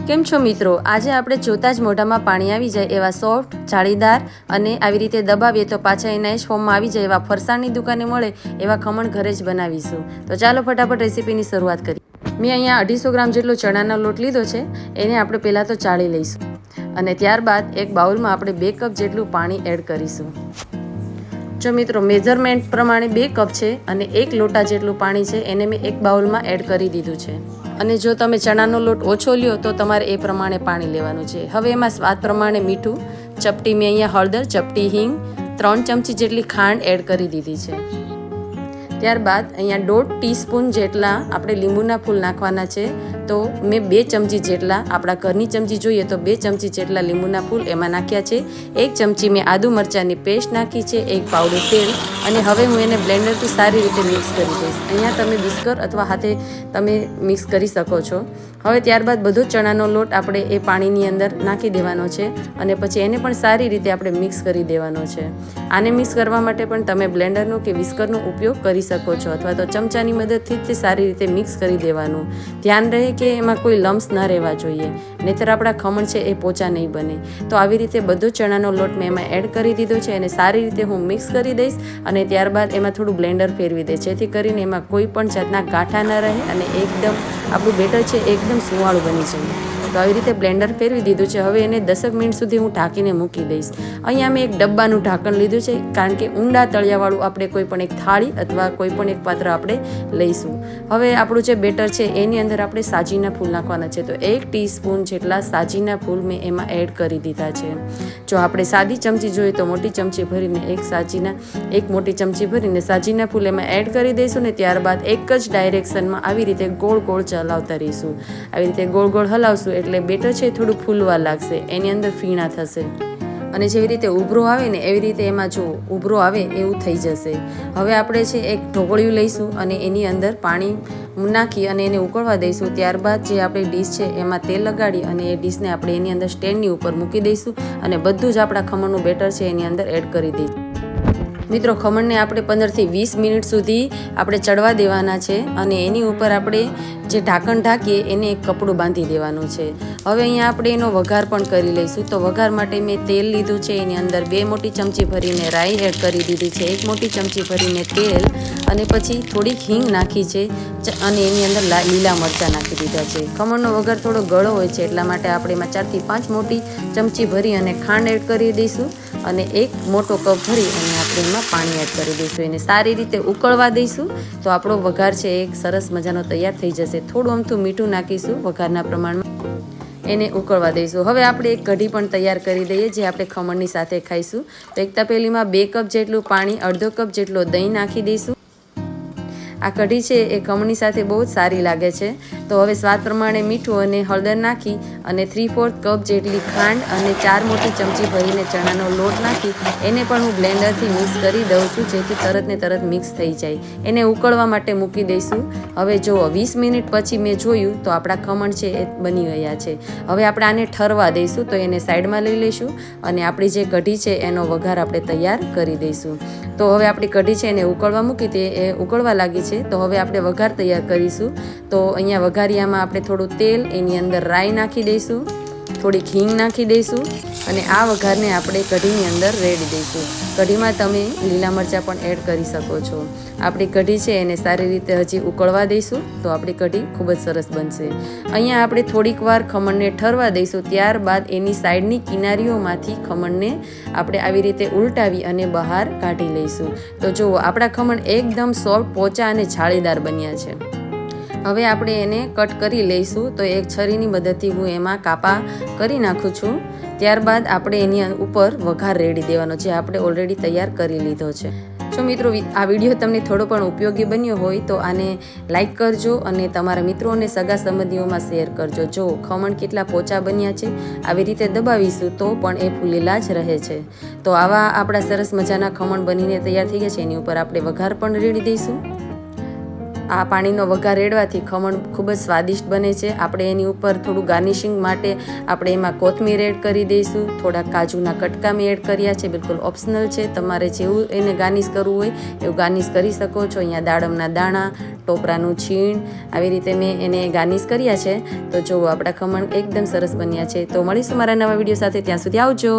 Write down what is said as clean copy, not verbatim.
કેમ છો મિત્રો? આજે આપણે જોતા જ મોઢામાં પાણી આવી જાય એવા સોફ્ટ, જાળીદાર અને આવી રીતે દબાવીએ તો પાછા એના જ ફોર્મમાં આવી જાય એવા ફરસાણની દુકાને મળે એવા ખમણ ઘરે જ બનાવીશું. તો ચાલો ફટાફટ રેસીપીની શરૂઆત કરીએ. મેં અહીંયા 250 ગ્રામ જેટલો ચણાનો લોટ લીધો છે. એને આપણે પહેલાં તો ચાળી લઈશું અને ત્યારબાદ એક બાઉલમાં આપણે 2 કપ જેટલું પાણી એડ કરીશું. જો મિત્રો મેઝરમેન્ટ પ્રમાણે 2 કપ છે અને 1 લોટા જેટલું પાણી છે એને મેં એક બાઉલમાં એડ કરી દીધું છે. અને જો તમે ચણાનો લોટ ઓછો લ્યો તો તમારે એ પ્રમાણે પાણી લેવાનું છે. હવે એમાં સ્વાદ પ્રમાણે મીઠું, ચપટી મેં અહીંયા હળદર, ચપટી હિંગ, 3 ચમચી જેટલી ખાંડ એડ કરી દીધી છે. ત્યારબાદ અહીંયા 1.5 ટીસ્પૂન જેટલા આપણે લીંબુના ફૂલ નાખવાના છે. તો મેં 2 ચમચી જેટલા, આપણા ઘરની ચમચી જોઈએ તો 2 ચમચી જેટલા લીંબુના ફૂલ એમાં નાખ્યા છે. 1 ચમચી મેં આદુ મરચાંની પેસ્ટ નાખી છે, 1 પાવડું તેલ. અને હવે હું એને બ્લેન્ડરથી સારી રીતે મિક્સ કરી દઈશ. અહીંયા તમે વિસ્કર અથવા હાથે તમે મિક્સ કરી શકો છો. હવે ત્યારબાદ બધો ચણાનો લોટ આપણે એ પાણીની અંદર નાખી દેવાનો છે અને પછી એને પણ સારી રીતે આપણે મિક્સ કરી દેવાનો છે. આને મિક્સ કરવા માટે પણ તમે બ્લેન્ડરનો કે વિસ્કરનો ઉપયોગ કરી શકો છો અથવા તો ચમચાની મદદથી જ સારી રીતે મિક્સ કરી દેવાનું. ધ્યાન રહે કે એમાં કોઈ લમ્સ ના રહેવા જોઈએ, નહીંતર આપણા ખમણ છે એ પોચા નહીં બને. તો આવી રીતે બધો ચણાનો લોટ મેં એમાં એડ કરી દીધો છે અને સારી રીતે હું મિક્સ કરી દઈશ અને ત્યારબાદ એમાં થોડું બ્લેન્ડર ફેરવી દઈશ, જેથી કરીને એમાં કોઈ પણ જાતના ગાંઠા ન રહે અને એકદમ આપણું બેટર છે એકદમ સુવાળું બની જાય. તો આવી રીતે બ્લેન્ડર ફેરવી દીધું છે. હવે એને 10 મિનિટ સુધી હું ઢાંકીને મૂકી દઈશ. અહીંયા મેં એક ડબ્બાનું ઢાંકણ લીધું છે, કારણ કે ઊંડા તળિયાવાળું આપણે કોઈ પણ એક થાળી અથવા કોઈ પણ એક પાત્ર આપણે લઈશું. હવે આપણું જે બેટર છે એની અંદર આપણે સાજીના ફૂલ નાખવાના છે. તો 1 ટીસ્પૂન જેટલા સાજીના ફૂલ મેં એમાં એડ કરી દીધા છે. જો આપણે સાદી ચમચી જોઈએ તો મોટી ચમચી ભરીને એક મોટી ચમચી ભરીને સાજીના ફૂલ એમાં એડ કરી દઈશું ને ત્યારબાદ એક જ ડાયરેક્શનમાં આવી રીતે ગોળ ગોળ ચલાવતા રહીશું. આવી રીતે ગોળ ગોળ હલાવશું એટલે બેટર છે થોડું ફૂલવા લાગશે, એની અંદર ફીણા થશે અને જેવી રીતે ઉભરો આવે ને એવી રીતે એમાં જો ઉભરો આવે એવું થઈ જશે. હવે આપણે છે એક ઢોકળિયું લઈશું અને એની અંદર પાણી નાખી અને એને ઉકળવા દઈશું. ત્યારબાદ જે આપણી ડીશ છે એમાં તેલ લગાડી અને એ ડીશને આપણે એની અંદર સ્ટેન્ડની ઉપર મૂકી દઈશું અને બધું જ આપણા ખમણનું બેટર છે એની અંદર એડ કરી દઈશું. મિત્રો ખમણને આપણે 15 થી 20 મિનિટ સુધી આપણે ચડવા દેવાના છે અને એની ઉપર આપણે જે ઢાંકણ ઢાંકીએ એને એક કપડું બાંધી દેવાનું છે. હવે અહીંયા આપણે એનો વઘાર પણ કરી લઈશું. તો વઘાર માટે મેં તેલ લીધું છે, એની અંદર 2 મોટી ચમચી ભરીને રાઈ એડ કરી દીધી છે, 1 મોટી ચમચી ભરીને તેલ અને પછી થોડીક હિંગ નાખી છે અને એની અંદર લીલા મરચાં નાખી દીધા છે. ખમણનો વઘાર થોડો ગળો હોય છે એટલા માટે આપણે એમાં 4 થી 5 મોટી ચમચી ભરી અને ખાંડ એડ કરી દઈશું અને 1 મોટો કપ ભરી અને આપણે એમાં પાણી એડ કરી દઈશું. એને સારી રીતે ઉકળવા દઈશું તો આપણો વઘાર છે એક સરસ મજાનો તૈયાર થઈ જશે. થોડું અમથું મીઠું નાખીશું વઘારના પ્રમાણમાં, એને ઉકળવા દઈશું. હવે આપણે એક કઢી પણ તૈયાર કરી દઈએ જે આપણે ખમણની સાથે ખાઈશું. તો એક તપેલીમાં 2 કપ જેટલું પાણી, અડધો કપ જેટલો દહીં નાખી દઈશું. આ કઢી છે એ ખમણની સાથે બહુ જ સારી લાગે છે. તો હવે સ્વાદ પ્રમાણે મીઠું અને હળદર નાખી અને 3/4 કપ જેટલી ખાંડ અને 4 મોટી ચમચી ભરીને ચણાનો લોટ નાખી એને પણ હું બ્લેન્ડરથી મિક્સ કરી દઉં છું, જેથી તરત ને તરત મિક્સ થઈ જાય. એને ઉકળવા માટે મૂકી દઈશું. હવે જો 20 મિનિટ પછી મેં જોયું તો આપણા ખમણ છે એ બની ગયા છે. હવે આપણે આને ઠરવા દઈશું. તો એને સાઈડમાં લઈ લઈશું અને આપણી જે કઢી છે એનો વઘાર આપણે તૈયાર કરી દઈશું. તો હવે આપણી કઢી છે એને ઉકળવા મૂકી તે એ ઉકળવા લાગી છે. તો હવે આપણે વઘાર તૈયાર કરીશું. તો અહીંયા વઘારિયામાં આપણે થોડું તેલ, એની અંદર રાઈ નાખી દઈશું, થોડીક હિંગ નાખી દઈશું અને આ વઘારને આપણે કઢીની અંદર રેડી દઈશું. કઢીમાં તમે લીલા મરચાં પણ એડ કરી શકો છો. આપણી કઢી છે એને સારી રીતે હજી ઉકળવા દઈશું તો આપણી કઢી ખૂબ જ સરસ બનશે. અહીંયા આપણે થોડીક વાર ખમણને ઠરવા દઈશું. ત્યારબાદ એની સાઈડની કિનારીઓમાંથી ખમણને આપણે આવી રીતે ઉલટાવી અને બહાર કાઢી લઈશું. તો જુઓ આપણા ખમણ એકદમ સોફ્ટ, પોચા અને જાળીદાર બન્યા છે. હવે આપણે એને કટ કરી લઈશું. તો એક છરીની મદદથી હું એમાં કાપા કરી નાખું છું. ત્યારબાદ આપણે એની ઉપર વઘાર રેડી દેવાનો જે આપણે ઓલરેડી તૈયાર કરી લીધો છે. જો મિત્રો આ વિડીયો તમને થોડો પણ ઉપયોગી બન્યો હોય તો આને લાઈક કરજો અને તમારા મિત્રો અને સગા સંબંધીઓમાં શેર કરજો. જો ખમણ કેટલા પોચા બન્યા છે, આવી રીતે દબાવીશું તો પણ એ ફૂલેલા જ રહે છે. તો આવા આપણા સરસ મજાના ખમણ બનીને તૈયાર થઈ ગયા છે. એની ઉપર આપણે વઘાર પણ રેડી દઈશું. આ પાણીનો વઘાર રેડવાથી ખમણ ખૂબ જ સ્વાદિષ્ટ બને છે. આપણે એની ઉપર થોડું ગાર્નિશિંગ માટે આપણે એમાં કોથમીર એડ કરી દઈશું. થોડા કાજુના કટકા મેં એડ કર્યા છે, બિલકુલ ઓપ્શનલ છે. તમારે જેવું એને ગાર્નિશ કરવું હોય એવું ગાર્નિશ કરી શકો છો. અહીંયા દાડમના દાણા, ટોપરાનું છીણ, આવી રીતે મેં એને ગાર્નિશ કર્યા છે. તો જુઓ આપણા ખમણ એકદમ સરસ બન્યા છે. તો મળીશું મારા નવા વિડીયો સાથે, ત્યાં સુધી આવજો.